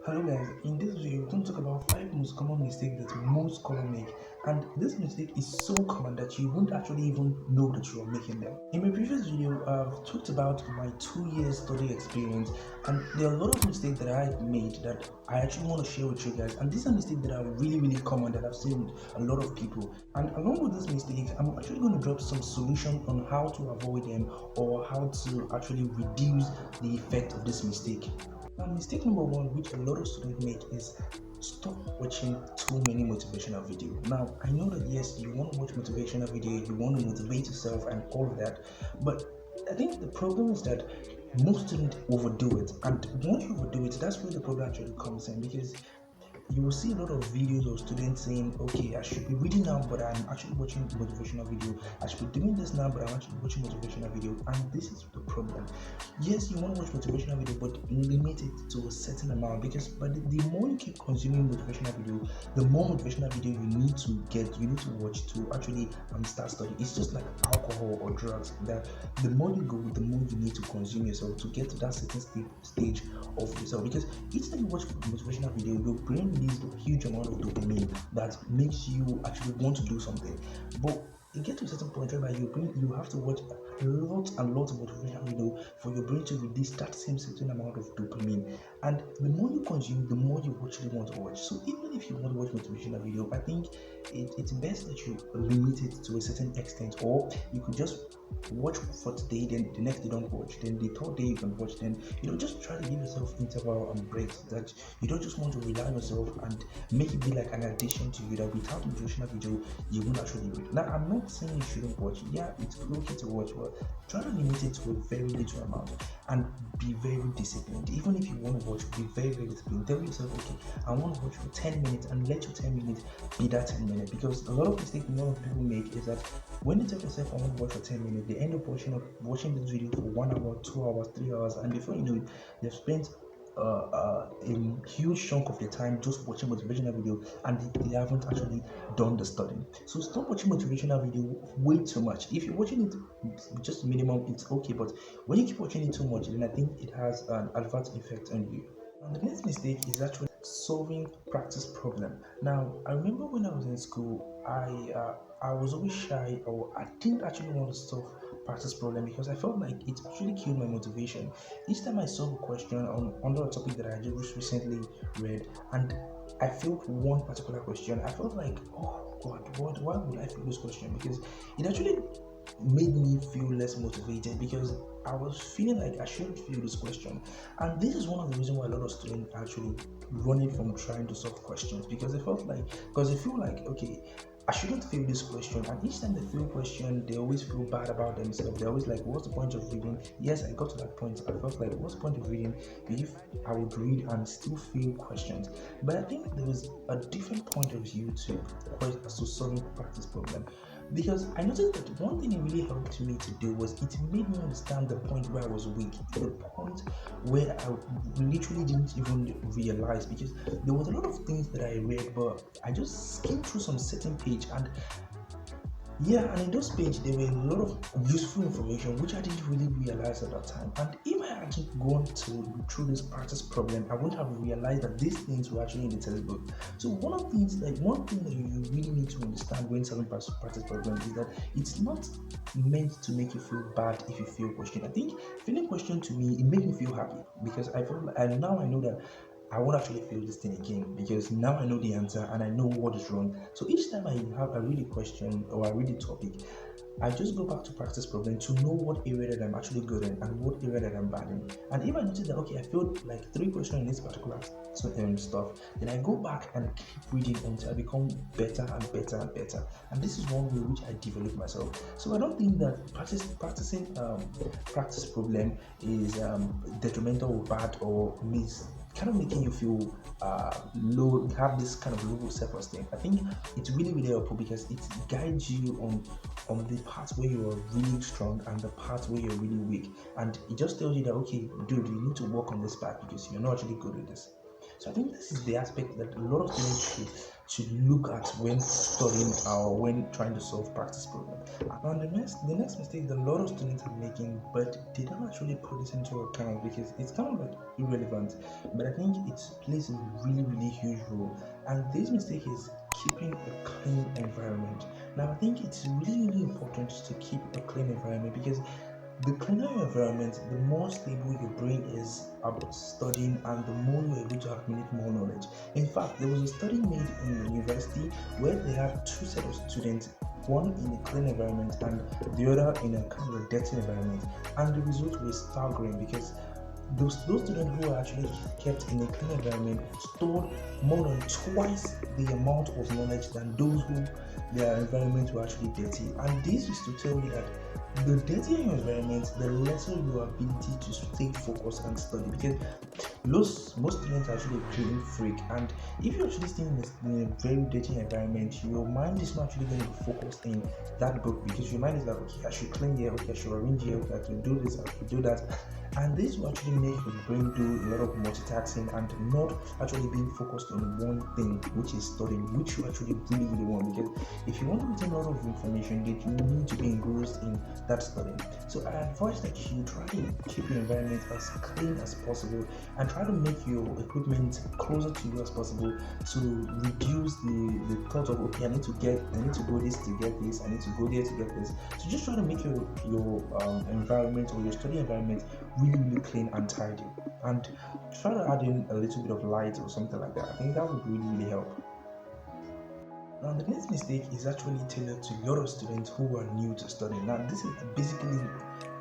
Hello guys, in this video we're going to talk about 5 most common mistakes that most scholars make, and this mistake is so common that you won't actually even know that you are making them. In my previous video I've talked about my 2 years study experience, and there are a lot of mistakes that I made that I actually want to share with you guys, and these are mistakes that are really common that I've seen with a lot of people. And along with these mistakes I'm actually going to drop some solutions on how to avoid them or how to actually reduce the effect of this mistake. Now, mistake number one, which a lot of students make, is stop watching too many motivational videos. Now, I know that yes, you want to watch motivational video, you want to motivate yourself and all of that, but I think the problem is that most students overdo it, and once you overdo it, that's where the problem actually comes in, because you will see a lot of videos of students saying, okay, I should be reading now, but I'm actually watching motivational video. I should be doing this now, but I'm actually watching motivational video. And this is the problem. Yes, you want to watch motivational video, but limit it to a certain amount, because the more you keep consuming motivational video, the more motivational video you need to watch to actually start studying. It's just like alcohol or drugs. That the more you go, the more you need to consume yourself to get to that certain stage of yourself. Because each time you watch motivational video, your brain releases a huge amount of dopamine that makes you actually want to do something. But you get to a certain point whereby you have to watch lots and lots of motivational video for your brain to release that same certain amount of dopamine. And the more you consume, the more you actually want to watch. So even if you want to watch motivational video, I think it's best that you limit it to a certain extent, or you could just watch for today, then the next day don't watch, then the third day you can watch, then just try to give yourself interval and breaks, that you don't just want to rely on yourself and make it be like an addition to you, that without motivational video you won't actually read. Now, I'm not saying you shouldn't watch. Yeah, it's okay to watch, but try to limit it to a very little amount and be very disciplined. Even if you want to watch, be very disciplined. Tell yourself, okay, I want to watch for 10 minutes, and let your 10 minutes be that 10 minutes. Because a lot of mistakes a lot of people make is that when they tell themselves I want to watch for 10 minutes, they end up watching this video for 1 hour, 2 hours, 3 hours, and before you know it, they've spent a huge chunk of their time just watching motivational video, and they haven't actually done the studying. So stop watching motivational video way too much. If you're watching it just minimum, it's okay, but when you keep watching it too much, then I think it has an adverse effect on you. And the next mistake is actually solving practice problem. Now, I remember when I was in school, I was always shy, or I didn't actually want to solve practice problem because I felt like it actually killed my motivation. Each time I solve a question under a topic that I just recently read, and I failed one particular question, I felt like, oh God, why would I fail this question? Because it actually made me feel less motivated, because I was feeling like I shouldn't feel this question. And this is one of the reasons why a lot of students actually running from trying to solve questions, because they feel like, okay, I shouldn't fail this question. And each time they fail question, they always feel bad about themselves. They're always like, what's the point of reading? Yes, I got to that point. I felt like, what's the point of reading if I would read and still fail questions? But I think there was a different point of view to solving practice problem. Because I noticed that one thing it really helped me to do was it made me understand the point where I was weak, the point where I literally didn't even realize, because there was a lot of things that I read, but I just skimmed through some certain page, and yeah, and in those pages there were a lot of useful information which I didn't really realize at that time. And if I hadn't gone through this practice problem, I wouldn't have realized that these things were actually in the textbook. So one thing that you really need to understand when solving practice problem is that it's not meant to make you feel bad if you fail question. I think failing question, to me, it made me feel happy, because I felt like, and now I know that I won't actually fail this thing again, because now I know the answer and I know what is wrong. So each time I read a question or I read a topic, I just go back to practice problem to know what area that I'm actually good in and what area that I'm bad in. And if I notice that, okay, I failed like 3 questions in this particular stuff, then I go back and keep reading until I become better and better and better. And this is one way which I develop myself. So I don't think that practicing practice problem is detrimental or bad or kind of making you feel low, have this kind of low self-esteem. I think it's really helpful, because it guides you on the part where you are really strong and the part where you're really weak, and it just tells you that, okay, dude, you need to work on this part because you're not actually good at this. So I think this is the aspect that a lot of students should look at when studying or when trying to solve practice problems. And the next mistake that a lot of students are making, but they don't actually put this into account because it's kind of like irrelevant, but I think it plays a really huge role. And this mistake is keeping a clean environment. Now I think it's really important to keep a clean environment because the cleaner your environment, the more stable your brain is about studying and the more you're able to accumulate more knowledge. In fact, there was a study made in the university where they had two sets of students, one in a clean environment and the other in a kind of a dirty environment. And the results were staggering because those students who were actually kept in a clean environment stored more than twice the amount of knowledge than those who their environment were actually dirty. And this is to tell you that the dirtier your environment, the lesser your ability to stay focused and study. Because most students are actually a clean freak, and if you're actually staying in a very dirty environment, your mind is not actually going to be focused in that book because your mind is like, okay, I should clean here, okay, I should arrange here, okay, I can do this, I can do that. And this will actually make your brain do a lot of multitasking and not actually being focused on one thing, which is studying, which you actually really want. Because if you want to retain a lot of information, that you need to be engrossed in that studying. So I advise that you try to keep your environment as clean as possible and try to make your equipment closer to you as possible to reduce the thought of, okay, I need to go this to get this, I need to go there to get this. So just try to make your environment or your study environment really clean and tidy, and try to add in a little bit of light or something like that. I think that would really help. Now the next mistake is actually tailored to a lot of students who are new to studying. Now this is basically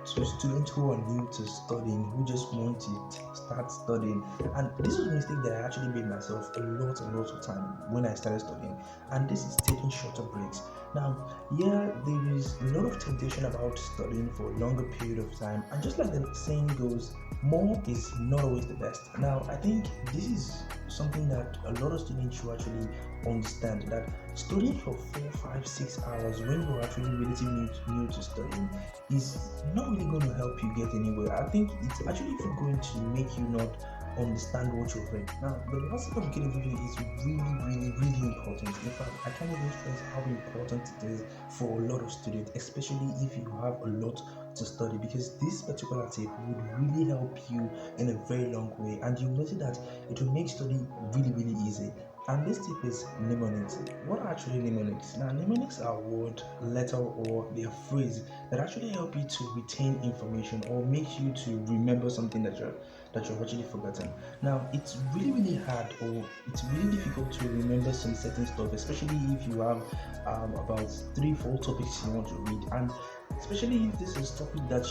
to students who are new to studying, who just want to start studying. And this was a mistake that I actually made myself a lot of time when I started studying, and this is taking shorter breaks. Now, yeah, there is a lot of temptation about studying for a longer period of time, and just like the saying goes, more is not always the best. Now, I think this is something that a lot of students should actually understand, that studying for 4, 5, 6 hours when you're actually relatively new to studying is not really going to help you get anywhere. I think it's actually going to make you not understand what you're reading. Now, the last of getting video is really important. In fact, I can't even stress how important it is for a lot of students, especially if you have a lot to study, because this particular tip would really help you in a very long way, and you'll notice that it will make study really easy. And this tip is mnemonics. What are actually mnemonics? Now, mnemonics are word, letter, or their phrase that actually help you to retain information or make you to remember something that you've actually forgotten. Now, it's really hard, or it's really difficult to remember some certain stuff, especially if you have about 3-4 topics you want to read, and especially if this is a topic that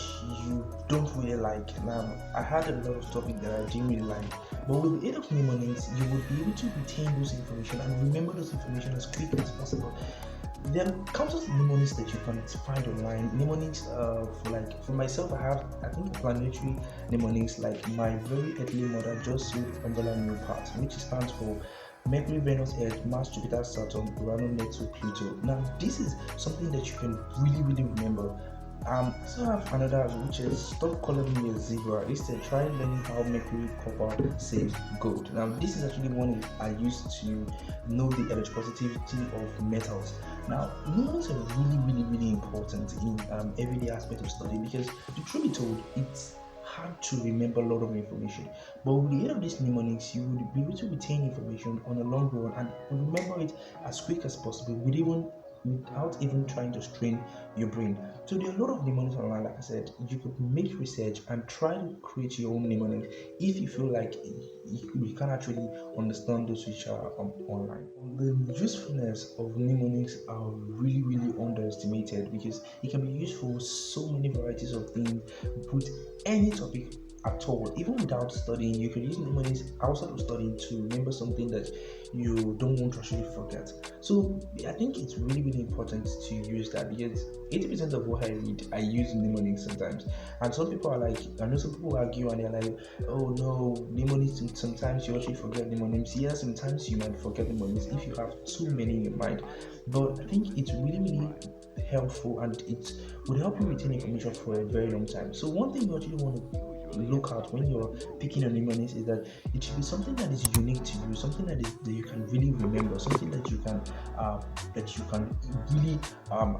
you don't really like. Now, I had a lot of topics that I didn't really like, but with the aid of mnemonics, you would be able to retain those information and remember those information as quickly as possible. There are countless mnemonics that you can find online. Mnemonics, for myself, I think planetary mnemonics, like my very earthly mother just sold umbrella new part, which stands for Mercury, Venus, Earth, Mars, Jupiter, Saturn, Uranus, Neptune, Pluto. Now, this is something that you can really remember. So I have another, which is stop calling me a zebra. Instead, try learning how mercury, copper saves gold. Now, this is actually one I used to know the electropositivity of metals. Now, mnemonics are really important in everyday aspect of study, because the truth be told, it's hard to remember a lot of information, but with the aid of these mnemonics, you would be able to retain information on a long run and remember it as quick as possible without even trying to strain your brain. So there are a lot of mnemonics online. Like I said, you could make research and try to create your own mnemonic if you feel like you can actually understand those which are online. The usefulness of mnemonics are really underestimated, because it can be used for so many varieties of things with any topic at all. Even without studying, you can use mnemonics outside of studying to remember something that you don't want to actually forget. So I think it's really important to use that, because 80% of what I read, I use mnemonics sometimes. And some people are like, I know some people argue and they're like, oh no, mnemonics, sometimes you actually forget mnemonics. Yeah, sometimes you might forget mnemonics if you have too many in your mind. But I think it's really helpful, and it would help you retain information for a very long time. So one thing you actually want to look out when you're picking on mnemonics is that it should be something that is unique to you, something that you can really remember, something that you can really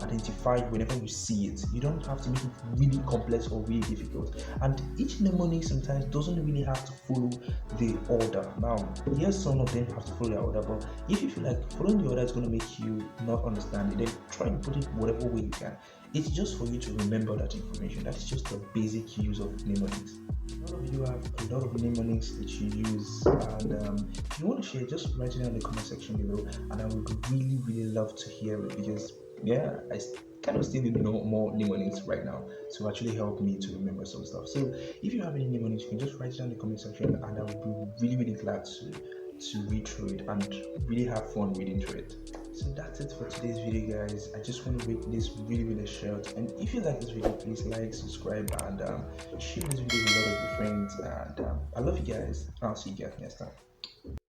identify whenever you see it. You don't have to make it really complex or really difficult. And each mnemonic sometimes doesn't really have to follow the order. Now, yes, some of them have to follow the order, but if you feel like following the order is going to make you not understand it, then try and put it whatever way you can. It's just for you to remember that information. That's just the basic use of mnemonics. A lot of you have a lot of mnemonics that you use, and if you want to share, just write it down in the comment section below, and I would really love to hear it because yeah, kind of still need to know more mnemonics right now to actually help me to remember some stuff. So if you have any mnemonics, you can just write it down in the comment section, and I would be really glad to read through it and really have fun reading through it. So that's it for today's video, guys. I just want to make this really short, and if you like this video, please like, subscribe, and share this video with a lot of your friends. And I love you guys. I'll see you guys next time.